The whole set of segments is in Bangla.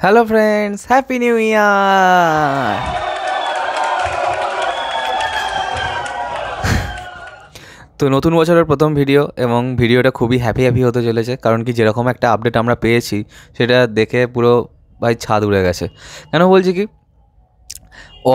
Hello friends, happy new year. তো নতুন বছরের প্রথম ভিডিও এবং ভিডিওটা খুবই হ্যাপি হতে চলেছে, কারণ কি যেরকম একটা আপডেট আমরা পেয়েছি সেটা দেখে পুরো ভাই ছাদ উড়ে গেছে। কেন বলছি কি,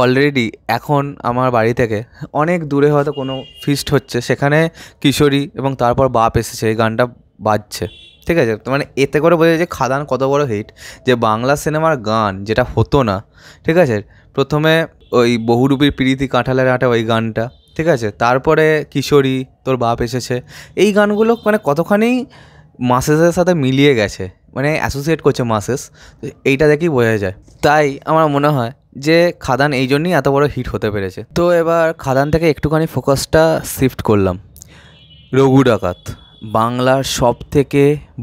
অলরেডি এখন আমার বাড়ি থেকে অনেক দূরে হয়তো কোনো ফিস্ট হচ্ছে, সেখানে কিশোরী এবং তারপর বাপ এসেছে এই গানটা বাজছে। ঠিক আছে, তো মানে এতে করে বোঝা যায় যে খাদান কত বড় হিট, যে বাংলা সিনেমার গান যেটা হতো না। ঠিক আছে, প্রথমে ওই বহুরূপীর প্রীতি কাঁঠালের আটা ওই গানটা, ঠিক আছে, তারপরে কিশোরী, তোর বাপ এসেছে, এই গানগুলো মানে কতখানি মাসেসের সাথে মিলিয়ে গেছে, মানে অ্যাসোসিয়েট করছে মাসেস। এইটা দেখেই বোঝা যায়। তাই আমার মনে হয় যে খাদান এই জন্যই এত বড় হিট হতে পেরেছে। তো এবার খাদান থেকে একটুখানি ফোকাসটা শিফট করলাম। রঘু ডাকাত বাংলার সব থেকে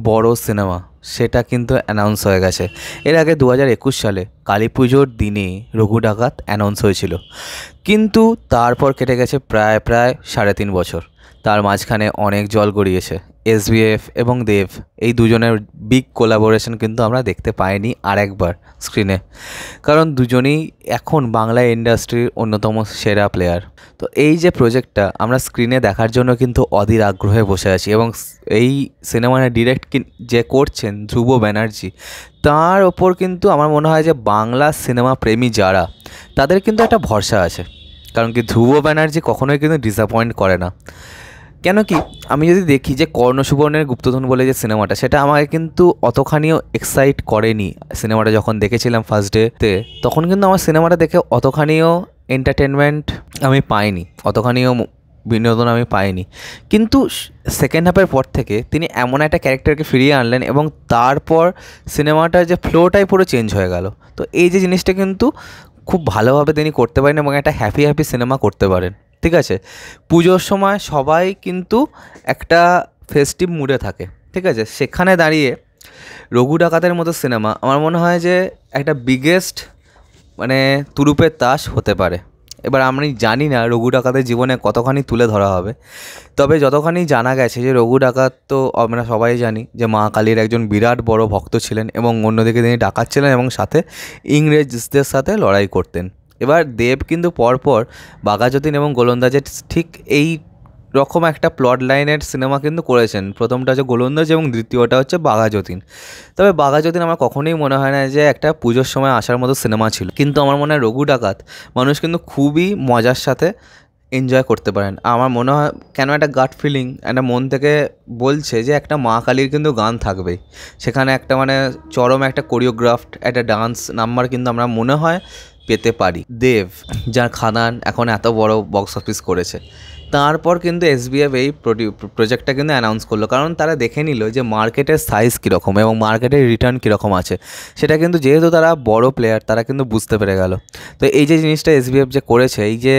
বড় সিনেমা, সেটা কিন্তু অ্যানাউন্স হয়ে গেছে। এর আগে 2021 সালে কালী পুজোর দিনে রঘু ডাকাত অ্যানাউন্স হয়েছিল, কিন্তু তারপর কেটে গেছে প্রায় 3.5 বছর। তার মাঝখানে অনেক জল গড়িয়েছে। এসবিএফ এবং দেব, এই দুজনের বিগ কোলাবোরেশন কিন্তু আমরা দেখতে পাইনি আরেকবার স্ক্রিনে, কারণ দুজনেই এখন বাংলা ইন্ডাস্ট্রির অন্যতম সেরা প্লেয়ার। তো এই যে প্রজেক্টটা আমরা স্ক্রিনে দেখার জন্য কিন্তু অধীর আগ্রহে বসে আছি, এবং এই সিনেমাটা ডিরেক্ট যে করছেন ধ্রুব ব্যানার্জি, তার ওপর কিন্তু আমার মনে হয় যে বাংলা সিনেমা প্রেমী যারা, তাদের কিন্তু একটা ভরসা আছে। কারণ কি ধ্রুব ব্যানার্জি কখনোই কিন্তু ডিসঅ্যাপয়েন্ট করে না। কেন কি, আমি যদি দেখি যে কর্ণ সুবর্ণের গুপ্তধন বলে যে সিনেমাটা, সেটা আমাকে কিন্তু অতখানিও এক্সাইট করেনি। সিনেমাটা যখন দেখেছিলাম ফার্স্ট ডেতে, তখন কিন্তু আমার সিনেমাটা দেখে অতখানিও এন্টারটেনমেন্ট আমি পাইনি, অতখানিও বিনোদন আমি পাইনি। কিন্তু সেকেন্ড হাফের পর থেকে তিনি এমন একটা ক্যারেক্টারকে ফিরিয়ে আনলেন, এবং তারপর সিনেমাটার যে ফ্লোটাই পুরো চেঞ্জ হয়ে গেল। তো এই যে জিনিসটা কিন্তু খুব ভালোভাবে তিনি করতে পারেন, এবং একটা হ্যাপি সিনেমা করতে পারেন। ঠিক আছে, পুজোর সময় সবাই কিন্তু একটা ফেস্টিভ মুডে থাকে। ঠিক আছে, সেখানে দাঁড়িয়ে রঘু ডাকাতের মতো সিনেমা আমার মনে হয় যে একটা বিগেস্ট মানে তুরুপের তাস হতে পারে। এবার আমি জানি না রঘু ডাকাতের জীবনে কতখানি তুলে ধরা হবে, তবে যতখানি জানা গেছে যে রঘু ডাকাত, তো আমরা সবাই জানি যে মা কালীর একজন বিরাট বড় ভক্ত ছিলেন, এবং অন্যদিকে তিনি ডাকাত ছিলেন এবং সাথে ইংরেজদের সাথে লড়াই করতেন। এবার দেব কিন্তু পরপর বাঘাযতীন এবং গোলন্দাজের ঠিক এই রকম একটা প্লট লাইনের সিনেমা কিন্তু করেছেন। প্রথমটা হচ্ছে গোলন্দাজ এবং দ্বিতীয়টা হচ্ছে বাঘাযতীন। তবে বাঘাযতীন আমার কখনোই মনে হয় না যে একটা পুজোর সময় আসার মতো সিনেমা ছিল, কিন্তু আমার মনে হয় রঘু ডাকাত মানুষ কিন্তু খুবই মজার সাথে এনজয় করতে পারেন। আমার মনে হয় কেন একটা গাট ফিলিং, একটা মন থেকে বলছে যে একটা মা কালীর কিন্তু গান থাকবেই সেখানে, একটা মানে চরম একটা কোরিওগ্রাফড একটা ডান্স নাম্বার কিন্তু আমরা মনে হয় পেতে পারি। দেব, যার খাদান এখন এত বড় বক্স অফিস করেছে, তারপর কিন্তু এসবিএফ এই প্রজেক্টটা কিন্তু অ্যানাউন্স করলো, কারণ তারা দেখে নিল যে মার্কেটের সাইজ কীরকম এবং মার্কেটের রিটার্ন কীরকম আছে। সেটা কিন্তু যেহেতু তারা বড় প্লেয়ার, তারা কিন্তু বুঝতে পেরে গেল। তো এই যে জিনিসটা এসবিএফ যে করেছে, এই যে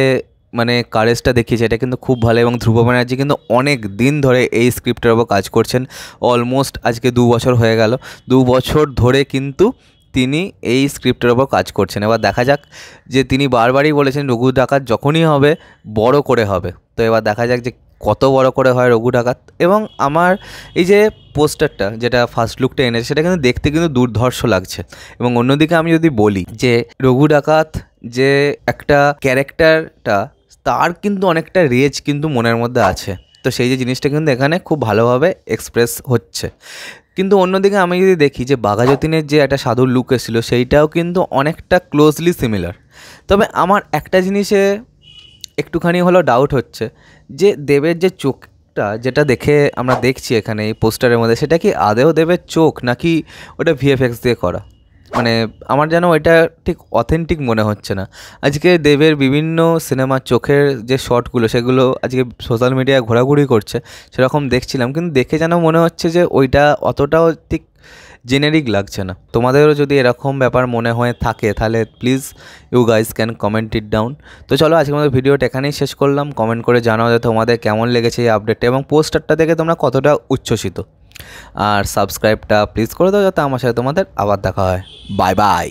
মানে কারেজটা দেখিয়েছে, এটা কিন্তু খুব ভালো। এবং ধ্রুব ব্যানার্জি কিন্তু অনেক দিন ধরে এই স্ক্রিপ্টের ওপর কাজ করছেন, অলমোস্ট আজকে 2 বছর হয়ে গেল। 2 বছর ধরে কিন্তু তিনি এই স্ক্রিপ্টের ওপর কাজ করছেন। এবার দেখা যাক, যে তিনি বারবারই বলেছেন রঘু ডাকাত যখনই হবে বড় করে হবে। তো এবার দেখা যাক যে কত বড় করে হয় রঘু ডাকাত। এবং আমার এই যে পোস্টারটা, যেটা ফার্স্ট লুকটা এনেছে, সেটা কিন্তু দেখতে কিন্তু দুর্ধর্ষ লাগছে। এবং অন্যদিকে আমি যদি বলি যে রঘু ডাকাত যে একটা ক্যারেক্টারটা, তার কিন্তু অনেকটা রেজ কিন্তু মনের মধ্যে আছে। তো সেই যে জিনিসটা কিন্তু এখানে খুব ভালোভাবে এক্সপ্রেস হচ্ছে। কিন্তু অন্যদিকে আমি যদি দেখি যে বাঘাযতীনের যে একটা সাধুর লুক এসেছিলো, সেইটাও কিন্তু অনেকটা ক্লোজলি সিমিলার। তবে আমার একটা জিনিসে একটুখানি হলো ডাউট হচ্ছে, যে দেবের যে চোখটা যেটা দেখে আমরা দেখছি এখানে এই পোস্টারের মধ্যে, সেটা কি আদেও দেবের চোখ, নাকি ওটা ভিএফএক্স দিয়ে করা? মানে আমার যেন ওইটা ঠিক অথেন্টিক মনে হচ্ছে না। আজকে দেবের বিভিন্ন সিনেমার চোখের যে শটগুলো, সেগুলো আজকে সোশ্যাল মিডিয়ায় ঘোরাঘুরি করছে, সেরকম দেখছিলাম, কিন্তু দেখে যেন মনে হচ্ছে যে ওইটা অতটাও ঠিক জেনেরিক লাগছে না। তোমাদেরও যদি এরকম ব্যাপার মনে হয়ে থাকে, তাহলে please you guys can comment it down. তো চলো, আজকে আমাদের ভিডিওটা এখানেই শেষ করলাম। কমেন্ট করে জানাও যে তোমাদের কেমন লেগেছে এই আপডেটটা, এবং পোস্টারটা দেখে তোমরা কতটা উচ্ছ্বসিত। আর সাবস্ক্রাইবটা প্লিজ করে দাও, যাতে আমার সাথে তোমাদের আবার দেখা হয়। Bye bye.